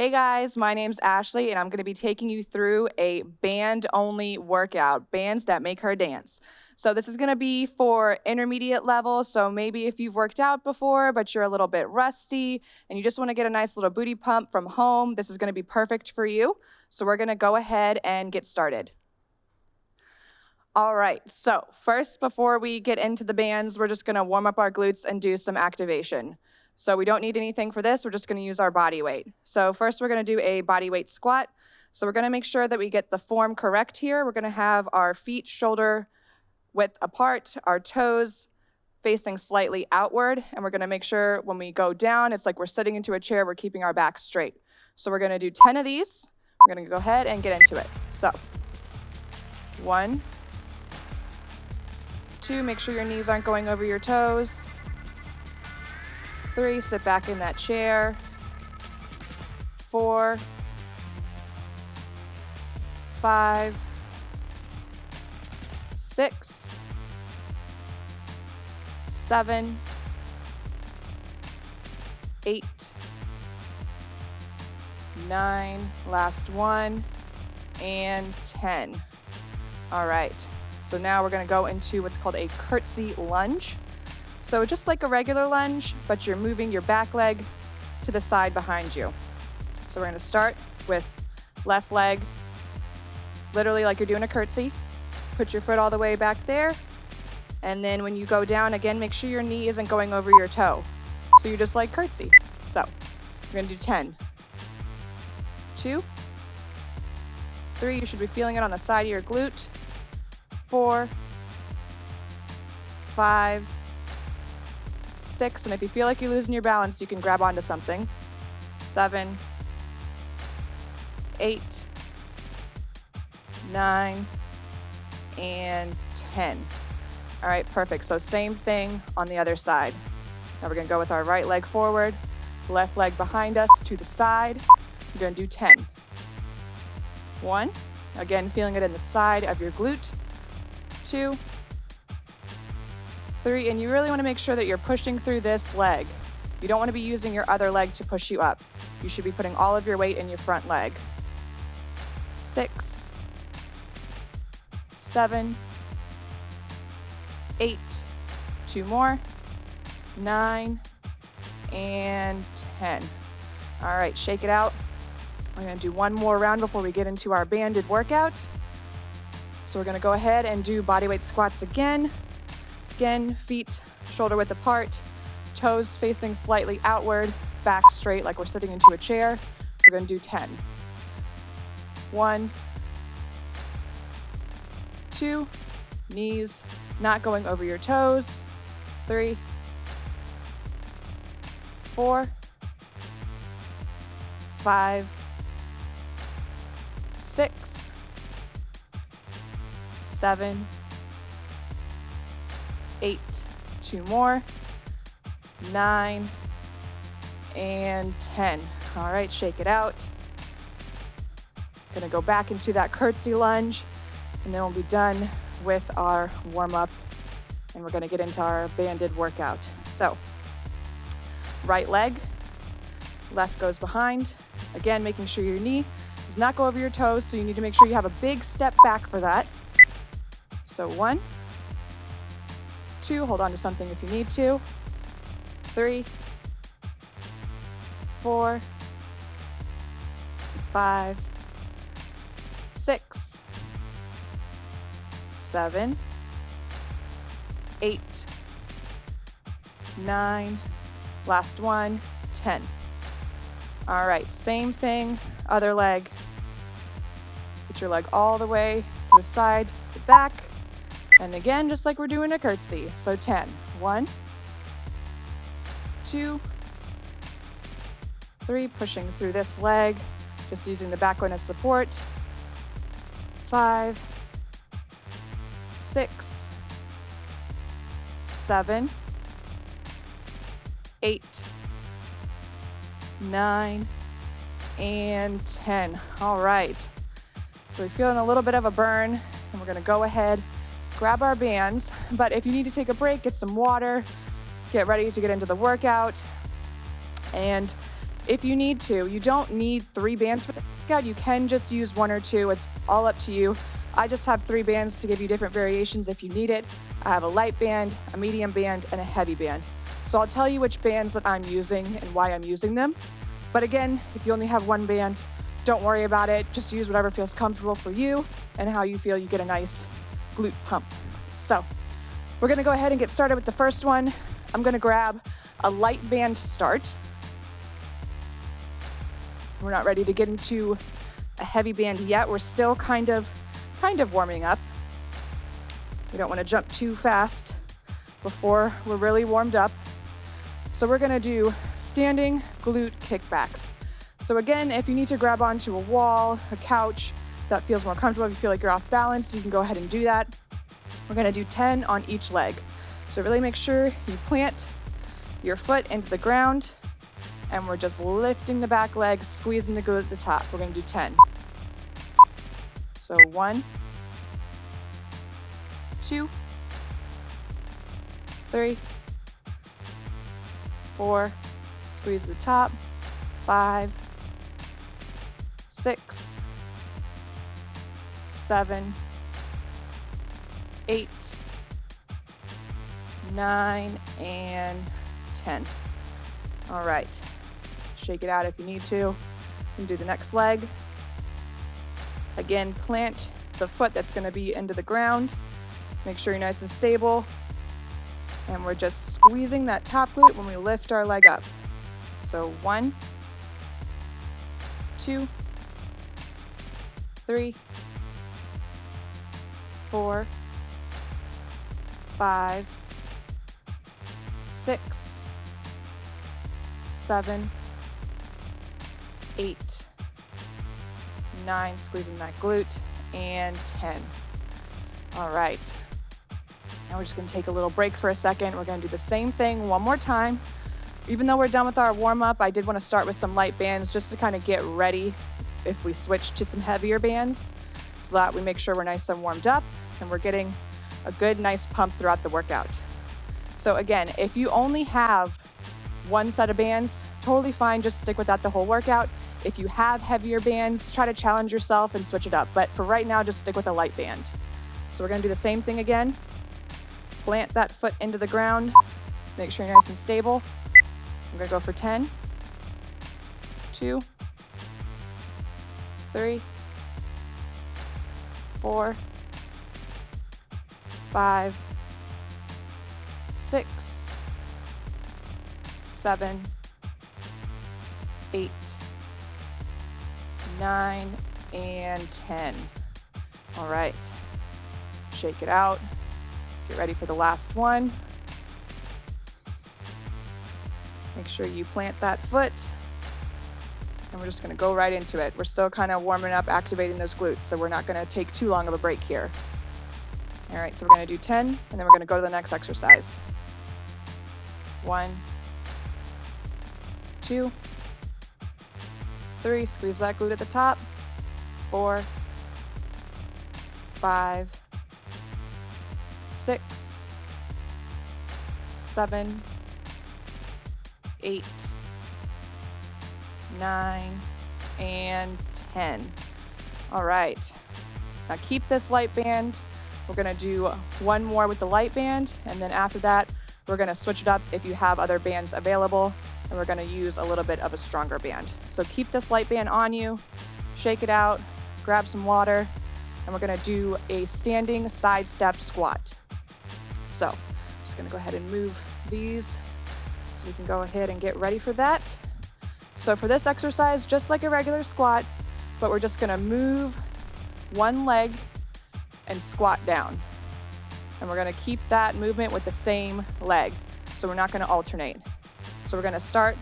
Hey guys, my name's Ashley and I'm going to be taking you through a band-only workout, bands that make her dance. So this is going to be for intermediate level, so maybe if you've worked out before but you're a little bit rusty and you just want to get a nice little booty pump from home, this is going to be perfect for you. So we're going to go ahead and get started. All right, so first, before we get into the bands, we're just going to warm up our glutes and do some activation. So we don't need anything for this, we're just going to use our body weight. So first we're going to do a body weight squat. So we're going to make sure that we get the form correct here. We're going to have our feet shoulder width apart, our toes facing slightly outward, and we're going to make sure when we go down, it's like we're sitting into a chair, we're keeping our back straight. So we're going to do 10 of these. We're going to go ahead and get into it. So 1, 2, make sure your knees aren't going over your toes. 3, sit back in that chair. 4, 5, 6, 7, 8, 9, last one, and 10. All right, so now we're gonna go into what's called a curtsy lunge. So just like a regular lunge, but you're moving your back leg to the side behind you. So we're gonna start with left leg, literally like you're doing a curtsy. Put your foot all the way back there. And then when you go down, again, make sure your knee isn't going over your toe. So you just like curtsy. So we're gonna do 10. 2, 3, you should be feeling it on the side of your glute. 4, 5, 6, and if you feel like you're losing your balance, you can grab onto something. 7, 8, 9, and 10. All right, perfect. So same thing on the other side. Now we're gonna go with our right leg forward, left leg behind us to the side. We're gonna do 10. 1, again, feeling it in the side of your glute. 2, 3, and you really want to make sure that you're pushing through this leg. You don't want to be using your other leg to push you up. You should be putting all of your weight in your front leg. 6, 7, 8, 2 more, 9, and 10. All right, shake it out. We're going to do one more round before we get into our banded workout. So we're going to go ahead and do bodyweight squats again. Again, feet shoulder width apart, toes facing slightly outward, back straight like we're sitting into a chair. We're going to do 10. 1, 2, knees not going over your toes. 3, 4, 5, 6, 7, 8, 2 more, 9, and 10. All right, shake it out. Gonna go back into that curtsy lunge, and then we'll be done with our warm up, and we're gonna get into our banded workout. So, right leg, left goes behind. Again, making sure your knee does not go over your toes, so you need to make sure you have a big step back for that. So 1, 2, hold on to something if you need to. 3, 4, 5, 6, 7, 8, 9, last one, 10. All right, same thing, other leg. Put your leg all the way to the side, the back. And again, just like we're doing a curtsy. So 10. 1, 2, 3, pushing through this leg, just using the back one as support. 5, 6, 7, 8, 9, and 10. All right. So we're feeling a little bit of a burn, and we're gonna go ahead, grab our bands, but if you need to take a break, get some water, get ready to get into the workout. And if you need to. You don't need 3 bands for the workout. You can just use 1 or 2. It's all up to you. I just have 3 bands to give you different variations if you need it. I have a light band, a medium band, and a heavy band. So I'll tell you which bands that I'm using and why I'm using them. But again, if you only have 1 band, don't worry about it. Just use whatever feels comfortable for you and how you feel you get a nice glute pump. So we're gonna go ahead and get started with the first one. I'm gonna grab a light band start. We're not ready to get into a heavy band yet. We're still kind of warming up. We don't want to jump too fast before we're really warmed up. So we're gonna do standing glute kickbacks. So again, if you need to grab onto a wall, a couch, that feels more comfortable, if you feel like you're off balance, you can go ahead and do that. We're gonna do 10 on each leg. So really make sure you plant your foot into the ground, and we're just lifting the back leg, squeezing the glute at the top. We're gonna do 10. So 1, 2, 3, 4, squeeze the top, 5, 6, 7, 8, 9, and 10. All right, shake it out if you need to. You can do the next leg. Again, plant the foot that's gonna be into the ground. Make sure you're nice and stable. And we're just squeezing that top glute when we lift our leg up. So 1, 2, 3, 4, 5, 6, 7, 8, 9, squeezing that glute, and 10. All right. Now we're just gonna take a little break for a second. We're gonna do the same thing one more time. Even though we're done with our warm-up, I did wanna start with some light bands just to kind of get ready if we switch to some heavier bands, so that we make sure we're nice and warmed up and we're getting a good, nice pump throughout the workout. So again, if you only have 1 set of bands, totally fine, just stick with that the whole workout. If you have heavier bands, try to challenge yourself and switch it up. But for right now, just stick with a light band. So we're gonna do the same thing again. Plant that foot into the ground. Make sure you're nice and stable. I'm gonna go for 10, 2, 3, 4, 5, 6, 7, 8, 9, and 10. All right, shake it out. Get ready for the last one. Make sure you plant that foot, and we're just gonna go right into it. We're still kind of warming up, activating those glutes, so we're not gonna take too long of a break here. All right, so we're gonna do 10, and then we're gonna go to the next exercise. 1, 2, 3, squeeze that glute at the top, 4, 5, 6, 7, 8, 9, and 10. All right, now keep this light band. We're gonna do 1 more with the light band, and then after that, we're gonna switch it up if you have other bands available, and we're gonna use a little bit of a stronger band. So keep this light band on you, shake it out, grab some water, and we're gonna do a standing side step squat. So I'm just gonna go ahead and move these so we can go ahead and get ready for that. So for this exercise, just like a regular squat, but we're just gonna move 1 leg and squat down. And we're gonna keep that movement with the same leg. So we're not gonna alternate. So we're gonna start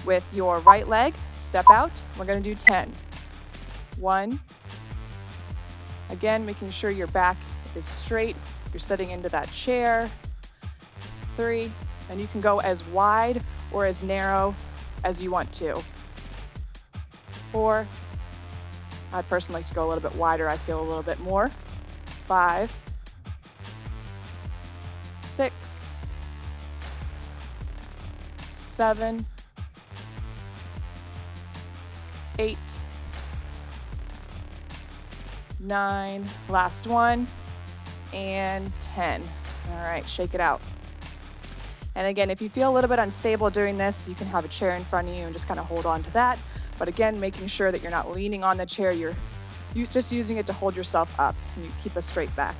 with your right leg, step out. We're gonna do 10. 1. Again, making sure your back is straight. You're sitting into that chair. 3, and you can go as wide or as narrow as you want to. 4, I personally like to go a little bit wider. I feel a little bit more. 5, 6, 7, 8, 9, last one, and 10. All right, shake it out. And again, if you feel a little bit unstable doing this, you can have a chair in front of you and just kind of hold on to that. But again, making sure that you're not leaning on the chair, you're just using it to hold yourself up and you keep a straight back.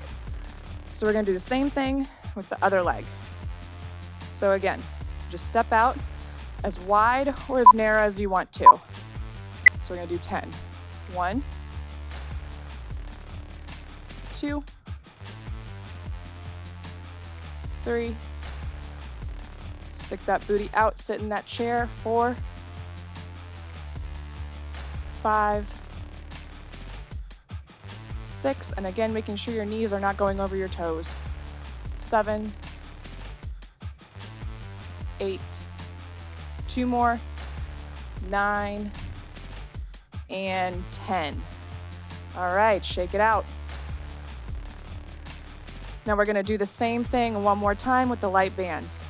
So we're gonna do the same thing with the other leg. So again, just step out as wide or as narrow as you want to. So we're gonna do 10. 1, 2, 3, stick that booty out, sit in that chair. 4, 5, 6, and again, making sure your knees are not going over your toes. 7, 8, 2 more, 9, and 10. All right, shake it out. Now we're gonna do the same thing one more time with the light bands.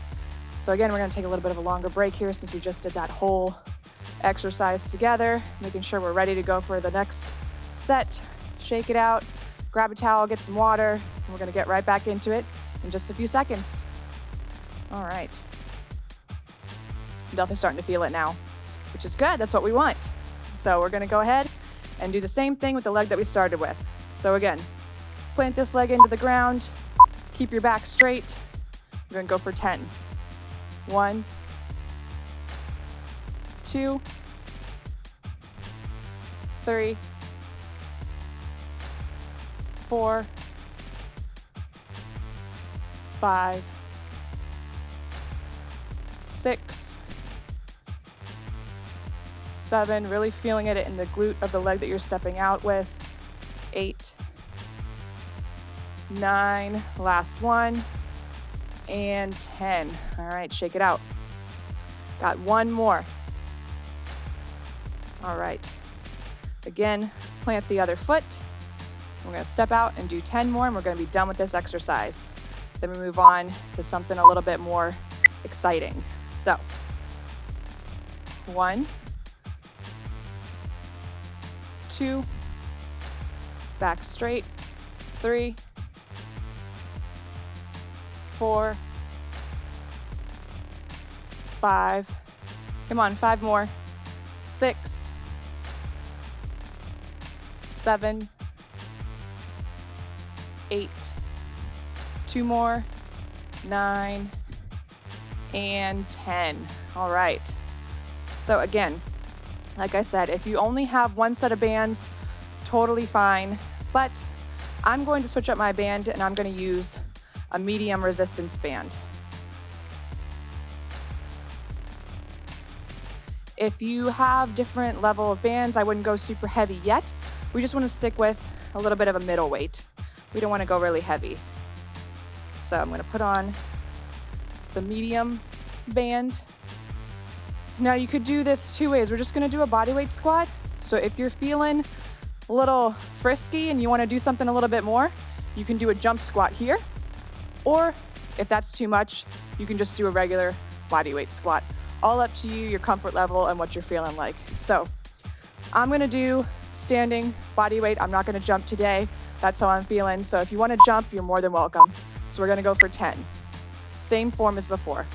So again, we're gonna take a little bit of a longer break here since we just did that whole exercise together, making sure we're ready to go for the next set. Shake it out, grab a towel, get some water, and we're gonna get right back into it in just a few seconds. All right. I'm definitely starting to feel it now, which is good, that's what we want. So we're gonna go ahead and do the same thing with the leg that we started with. So again, plant this leg into the ground, keep your back straight. We're gonna go for 10. 1, 2, 3, 4, 5, 6, 7, really feeling it in the glute of the leg that you're stepping out with. 8, 9, last one, and 10. All right, shake it out. Got one more. All right. Again, plant the other foot. We're gonna step out and do 10 more, and we're gonna be done with this exercise. Then we move on to something a little bit more exciting. So, 1, 2, back straight, 3, 4, 5, come on, 5 more, 6, 7, 8, 2 more, 9, and 10. All right. So again, like I said, if you only have one set of bands, totally fine, but I'm going to switch up my band and I'm going to use a medium resistance band. If you have different level of bands, I wouldn't go super heavy yet. We just want to stick with a little bit of a middle weight. We don't want to go really heavy. So I'm going to put on the medium band. Now you could do this 2 ways. We're just going to do a bodyweight squat. So if you're feeling a little frisky and you want to do something a little bit more, you can do a jump squat here. Or if that's too much, you can just do a regular bodyweight squat. All up to you, your comfort level, and what you're feeling like. So I'm gonna do standing bodyweight. I'm not gonna jump today. That's how I'm feeling. So if you wanna jump, you're more than welcome. So we're gonna go for 10. Same form as before.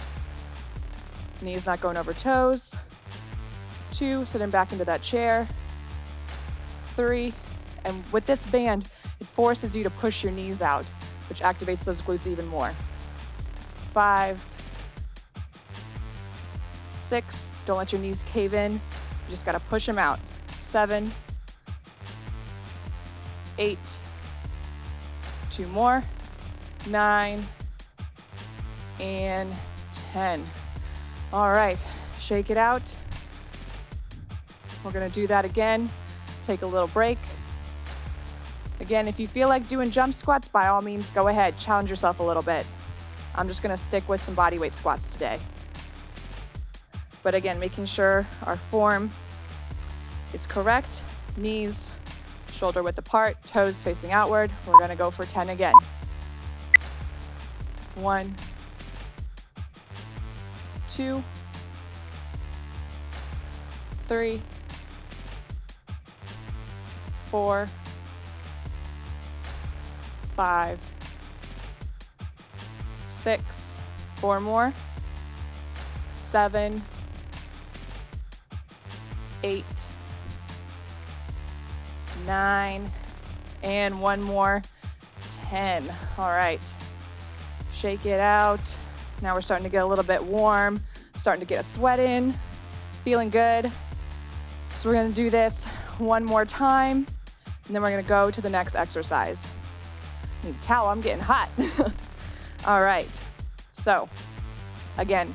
Knees not going over toes. 2, sitting back into that chair. 3, and with this band, it forces you to push your knees out, which activates those glutes even more. 5, 6, don't let your knees cave in. You just gotta push them out. 7, 8, 2 more, 9, and 10. All right, shake it out. We're gonna do that again. Take a little break. Again, if you feel like doing jump squats, by all means, go ahead, challenge yourself a little bit. I'm just gonna stick with some bodyweight squats today. But again, making sure our form is correct. Knees, shoulder width apart, toes facing outward. We're gonna go for 10 again. 1, 2, 3, 4, 5, 6, 4 more, 7, 8, 9, and one more, 10. All right, shake it out. Now we're starting to get a little bit warm, starting to get a sweat in, feeling good. So we're gonna do this one more time, and then we're gonna go to the next exercise. I need a towel, I'm getting hot. All right, so again,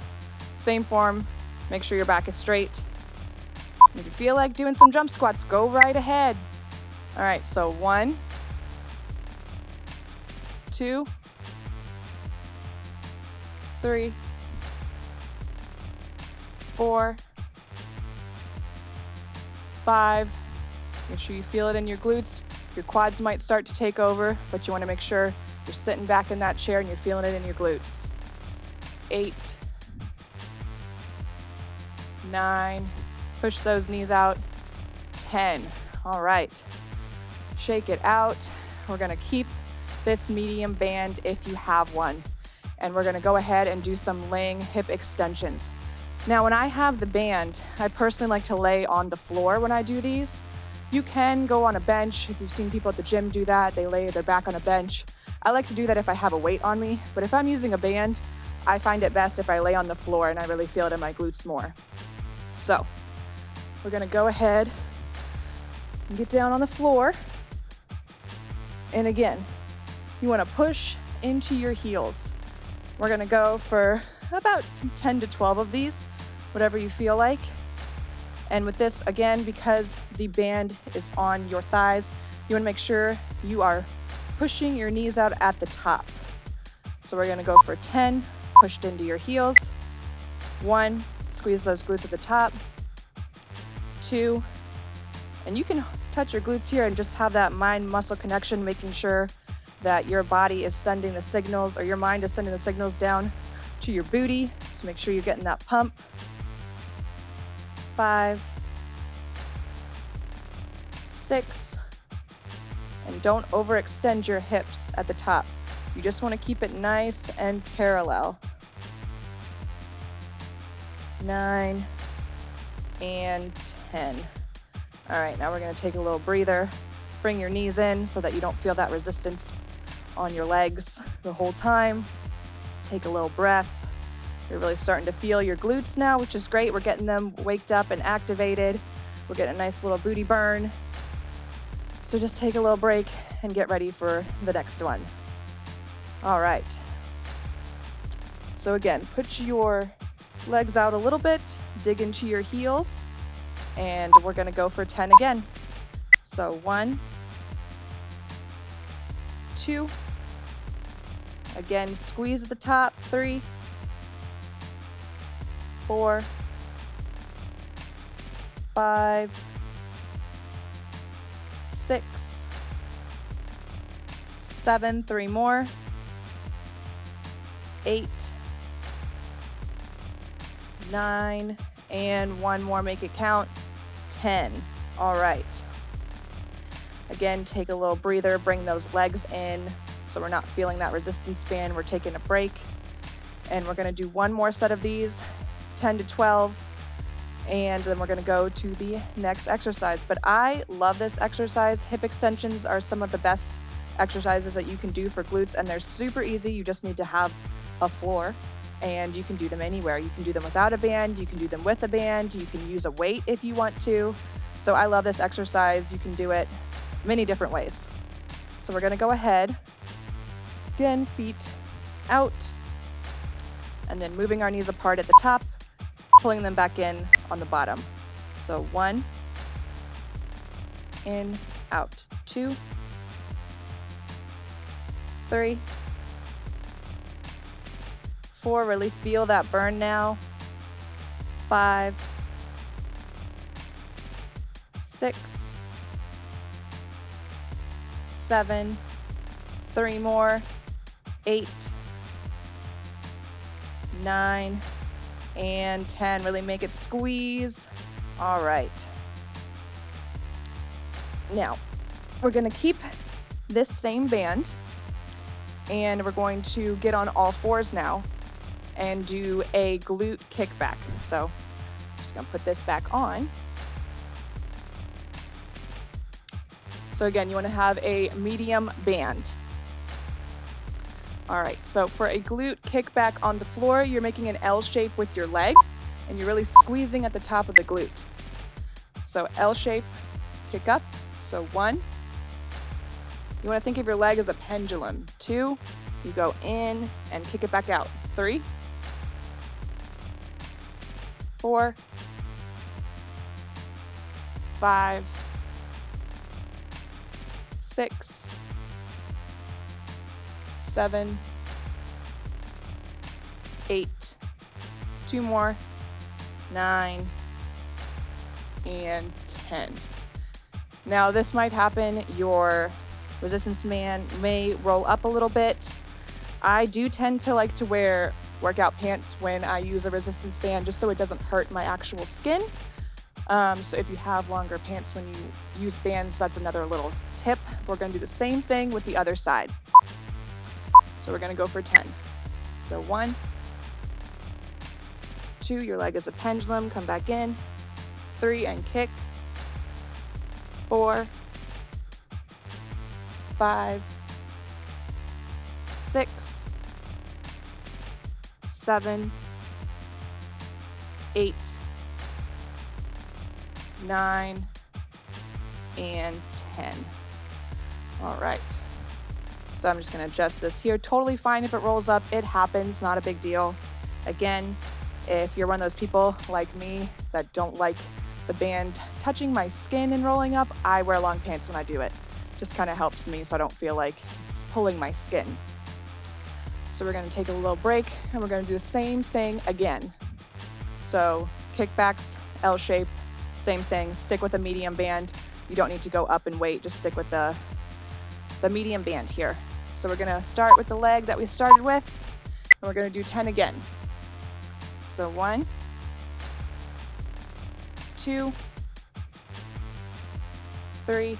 same form, make sure your back is straight. If you feel like doing some jump squats, go right ahead. All right, so 1, 2, 3, 4, 5. Make sure you feel it in your glutes. Your quads might start to take over, but you want to make sure you're sitting back in that chair and you're feeling it in your glutes. 8, 9, push those knees out. 10. All right, shake it out. We're gonna keep this medium band if you have one, and we're gonna go ahead and do some laying hip extensions. Now, when I have the band, I personally like to lay on the floor when I do these. You can go on a bench. If you've seen people at the gym do that, they lay their back on a bench. I like to do that if I have a weight on me, but if I'm using a band, I find it best if I lay on the floor and I really feel it in my glutes more. So we're gonna go ahead and get down on the floor. And again, you wanna push into your heels. We're gonna go for about 10 to 12 of these, whatever you feel like. And with this, again, because the band is on your thighs, you wanna make sure you are pushing your knees out at the top. So we're gonna go for 10, pushed into your heels. 1, squeeze those glutes at the top. 2, and you can touch your glutes here and just have that mind-muscle connection, making sure that your body is sending the signals, or your mind is sending the signals down to your booty. So make sure you're getting that pump. 5, 6, and don't overextend your hips at the top. You just want to keep it nice and parallel. 9 and 10. All right, now we're going to take a little breather. Bring your knees in so that you don't feel that resistance on your legs the whole time. Take a little breath. You're really starting to feel your glutes now, which is great. We're getting them waked up and activated. We're getting a nice little booty burn. So just take a little break and get ready for the next one. All right. So again, put your legs out a little bit, dig into your heels, and we're gonna go for 10 again. So 1, 2, again, squeeze at the top. 3, 4, 5, 6, 7, 3 more, 8, 9, and 1 more, make it count, 10. All right. Again, take a little breather, bring those legs in so we're not feeling that resistance band. We're taking a break, and we're gonna do one more set of these, 10 to 12, and then we're gonna go to the next exercise. But I love this exercise. Hip extensions are some of the best exercises that you can do for glutes, and they're super easy. You just need to have a floor, and you can do them anywhere. You can do them without a band, you can do them with a band, you can use a weight if you want to. So I love this exercise. You can do it many different ways. So we're gonna go ahead, again, feet out, and then moving our knees apart at the top, pulling them back in on the bottom. So 1, in, out, 2, 3, 4, really feel that burn now. 5, 6, 7, 3 more, 8, 9, and 10. Really make it squeeze. All right. Now, we're gonna keep this same band, and we're going to get on all fours now and do a glute kickback. So I'm just gonna put this back on. So again, you wanna have a medium band. All right, so for a glute kickback on the floor, you're making an L shape with your leg, and you're really squeezing at the top of the glute. So L shape, kick up. So 1. You want to think of your leg as a pendulum. 2, you go in and kick it back out. 3, 4, 5, 6, 7, 8, 2 more, 9, and 10. Now this might happen, your resistance band may roll up a little bit. I do tend to like to wear workout pants when I use a resistance band just so it doesn't hurt my actual skin. So if you have longer pants when you use bands, that's another little tip. We're gonna do the same thing with the other side. So we're gonna go for 10. So 1, 2, your leg is a pendulum, come back in. 3 and kick. 4, 5, 6, 7, 8, 9, and 10. All right. So I'm just going to adjust this here. Totally fine if it rolls up. It happens, not a big deal. Again, if you're one of those people like me that don't like the band touching my skin and rolling up, I wear long pants when I do it. Just kind of helps me so I don't feel like it's pulling my skin. So we're going to take a little break and we're going to do the same thing again. So kickbacks, L shape, same thing. Stick with a medium band. You don't need to go up and wait. Just stick with the medium band here. So we're going to start with the leg that we started with, and we're going to do 10 again. So 1, 2, 3,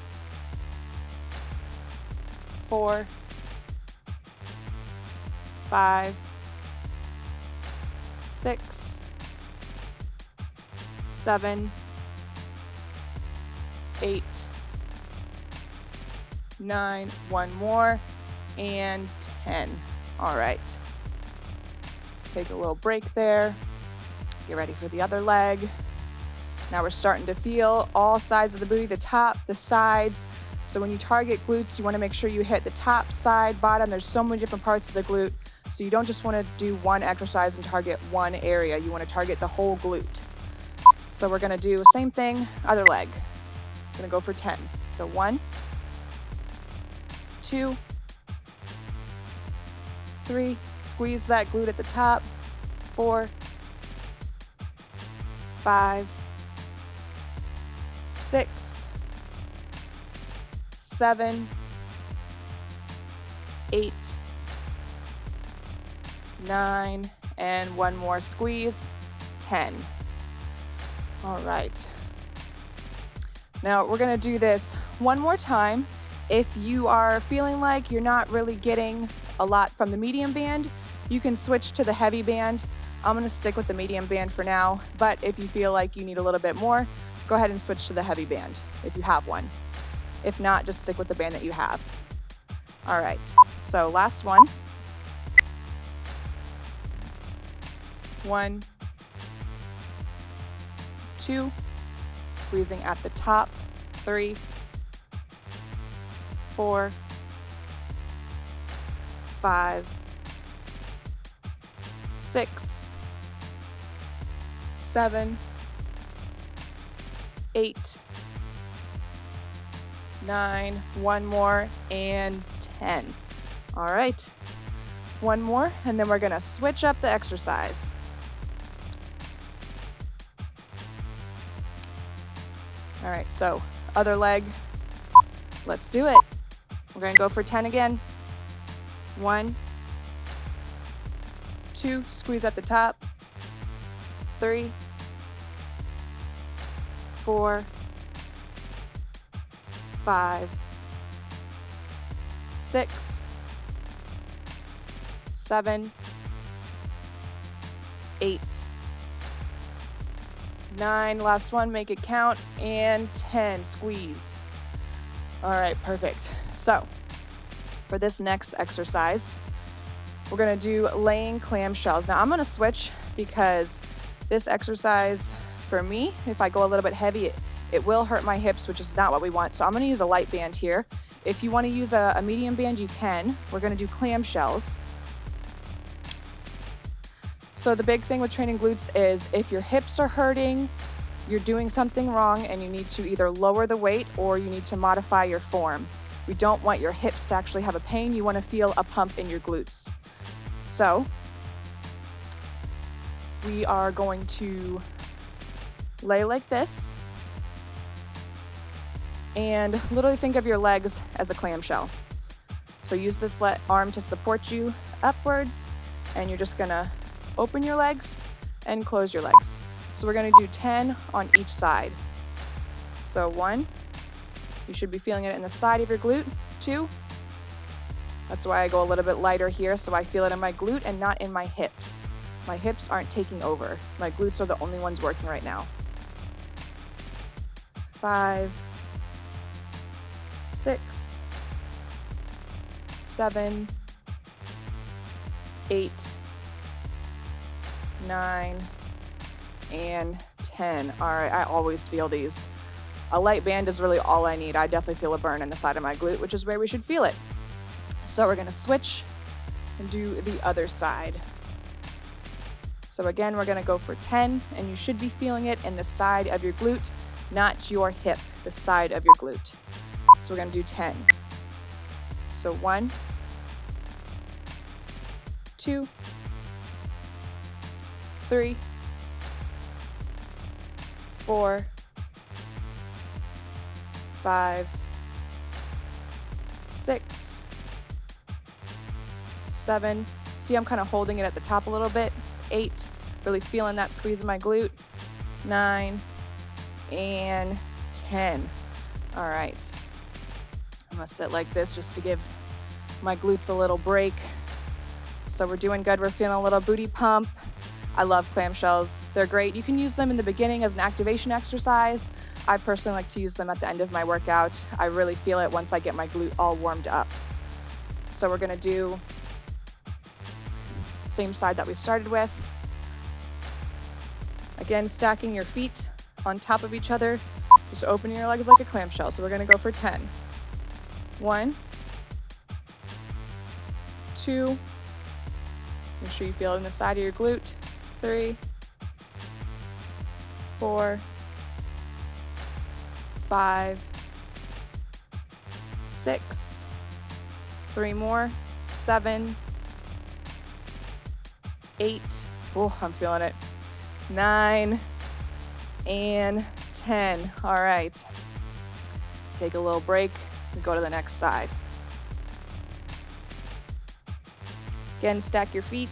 4, 5, 6, 7, 8, 9, 1 more, and 10. All right. Take a little break there. Get ready for the other leg. Now we're starting to feel all sides of the booty, the top, the sides. So when you target glutes, you want to make sure you hit the top, side, bottom. There's so many different parts of the glute. So you don't just want to do one exercise and target one area. You want to target the whole glute. So we're going to do the same thing, other leg. We're going to go for 10. So 1, 2, 3, squeeze that glute at the top. 4, 5, 6, 7, 8, 9, and 1 more squeeze, 10. All right. Now we're gonna do this one more time. If you are feeling like you're not really getting a lot from the medium band, you can switch to the heavy band. I'm gonna stick with the medium band for now, but if you feel like you need a little bit more, go ahead and switch to the heavy band if you have one. If not, just stick with the band that you have. All right, so last one. 1, 2, squeezing at the top. 3, 4, 5, 6, 7, 8, 9, 1 more, and 10. All right, 1 more, and then we're gonna switch up the exercise. All right, so other leg, let's do it. We're gonna go for 10 again. 1, 2, squeeze at the top. 3, 4, 5, 6, 7, 8, 9, last one, make it count, and 10, squeeze. All right, perfect. So for this next exercise, we're gonna do laying clamshells. Now I'm gonna switch because this exercise, for me, if I go a little bit heavy, it will hurt my hips, which is not what we want. So I'm gonna use a light band here. If you wanna use a medium band, you can. We're gonna do clamshells. So the big thing with training glutes is if your hips are hurting, you're doing something wrong and you need to either lower the weight or you need to modify your form. We don't want your hips to actually have a pain. You want to feel a pump in your glutes. So we are going to lay like this and literally think of your legs as a clamshell. So use this arm to support you upwards, and you're just gonna open your legs and close your legs. So we're gonna do 10 on each side. So 1, you should be feeling it in the side of your glute. 2, that's why I go a little bit lighter here, so I feel it in my glute and not in my hips. My hips aren't taking over. My glutes are the only ones working right now. 5, 6, 7, 8, 9, and 10. All right, I always feel these. A light band is really all I need. I definitely feel a burn in the side of my glute, which is where we should feel it. So we're gonna switch and do the other side. So again, we're gonna go for 10, and you should be feeling it in the side of your glute, not your hip, the side of your glute. So we're gonna do 10. So 1, 2, 3, 4, 5, 6, 7. See, I'm kind of holding it at the top a little bit. 8, really feeling that squeeze in my glute. 9, and 10. All right. I'm gonna sit like this just to give my glutes a little break. So we're doing good. We're feeling a little booty pump. I love clamshells. They're great. You can use them in the beginning as an activation exercise. I personally like to use them at the end of my workout. I really feel it once I get my glute all warmed up. So we're gonna do same side that we started with. Again, stacking your feet on top of each other, just opening your legs like a clamshell. So we're gonna go for 10. 1, 2, make sure you feel it in the side of your glute. 3, 4, 5, 6, 3 more, 7, 8, oh, I'm feeling it, 9, and 10. All right, take a little break and go to the next side. Again, stack your feet,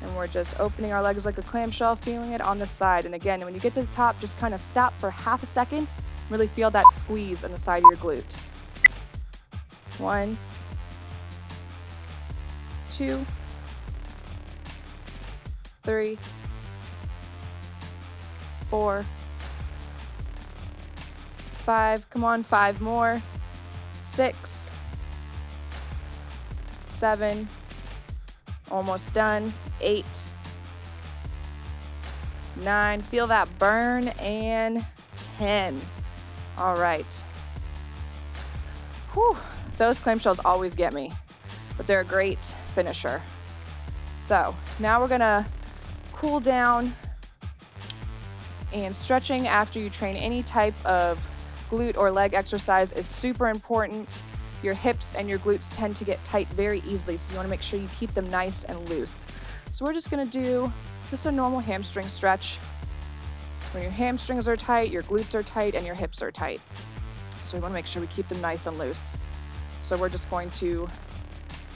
and we're just opening our legs like a clamshell, feeling it on the side. And again, when you get to the top, just kind of stop for half a second, really feel that squeeze on the side of your glute. 1, 2, 3, 4, 5, come on, 5 more, 6, 7, almost done, 8, 9, feel that burn, and 10. All right. Whew, those clamshells always get me, but they're a great finisher. So now we're gonna cool down, and stretching after you train any type of glute or leg exercise is super important. Your hips and your glutes tend to get tight very easily, so you wanna make sure you keep them nice and loose. So we're just gonna do just a normal hamstring stretch. When your hamstrings are tight, your glutes are tight, and your hips are tight. So we wanna make sure we keep them nice and loose. So we're just going to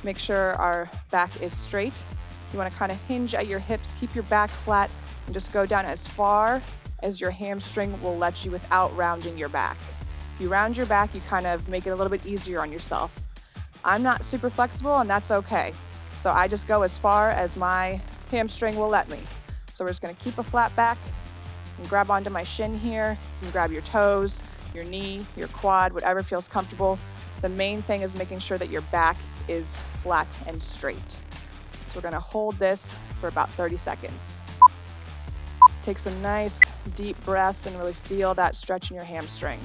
make sure our back is straight. You wanna kind of hinge at your hips, keep your back flat, and just go down as far as your hamstring will let you without rounding your back. If you round your back, you kind of make it a little bit easier on yourself. I'm not super flexible, and that's okay. So I just go as far as my hamstring will let me. So we're just gonna keep a flat back and grab onto my shin here. You can grab your toes, your knee, your quad, whatever feels comfortable. The main thing is making sure that your back is flat and straight. So we're gonna hold this for about 30 seconds. Take some nice deep breaths and really feel that stretch in your hamstring.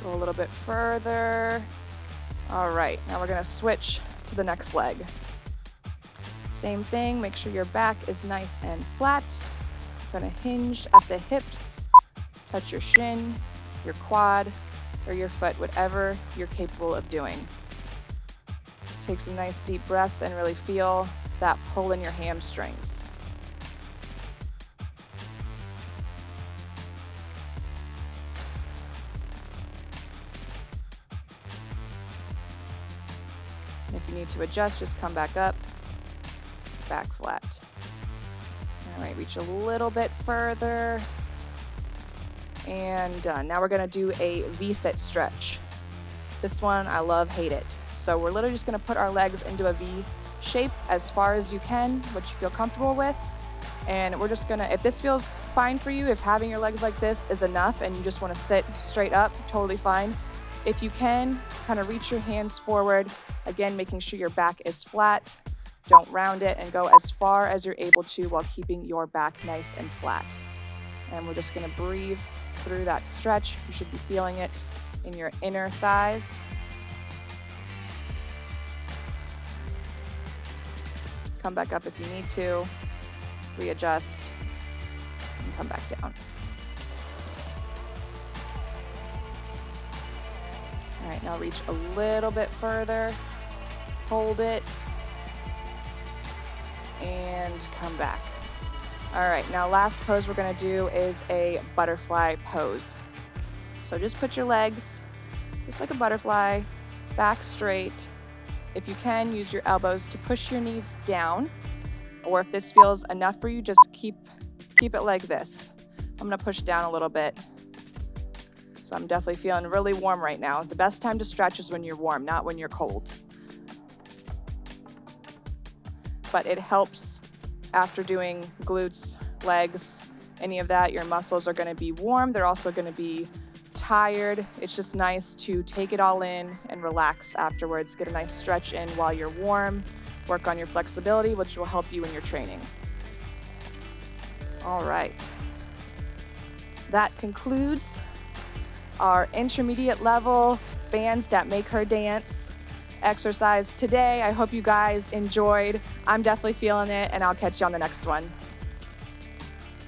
Go a little bit further. All right, now we're gonna switch to the next leg. Same thing, make sure your back is nice and flat. Gonna hinge at the hips, touch your shin, your quad, or your foot, whatever you're capable of doing. Take some nice deep breaths and really feel that pull in your hamstrings. And if you need to adjust, just come back up, back flat. All right, reach a little bit further. And done. Now we're gonna do a V-sit stretch. This one, I love, hate it. So we're literally just gonna put our legs into a V shape as far as you can, what you feel comfortable with. And we're just gonna, if this feels fine for you, if having your legs like this is enough and you just wanna sit straight up, totally fine. If you can, kind of reach your hands forward, again, making sure your back is flat. Don't round it, and go as far as you're able to while keeping your back nice and flat. And we're just gonna breathe through that stretch. You should be feeling it in your inner thighs. Come back up if you need to, readjust, and come back down. All right, now reach a little bit further, hold it, and come back. All right, now last pose we're gonna do is a butterfly pose. So just put your legs, just like a butterfly, back straight. If you can, use your elbows to push your knees down, or if this feels enough for you, just keep it like this. I'm gonna push down a little bit. So I'm definitely feeling really warm right now. The best time to stretch is when you're warm, not when you're cold. But it helps after doing glutes, legs, any of that. Your muscles are gonna be warm. They're also gonna be tired. It's just nice to take it all in and relax afterwards. Get a nice stretch in while you're warm. Work on your flexibility, which will help you when you're training. All right. That concludes our intermediate level Bandz that make her dance exercise today. I hope you guys enjoyed. I'm definitely feeling it, and I'll catch you on the next one.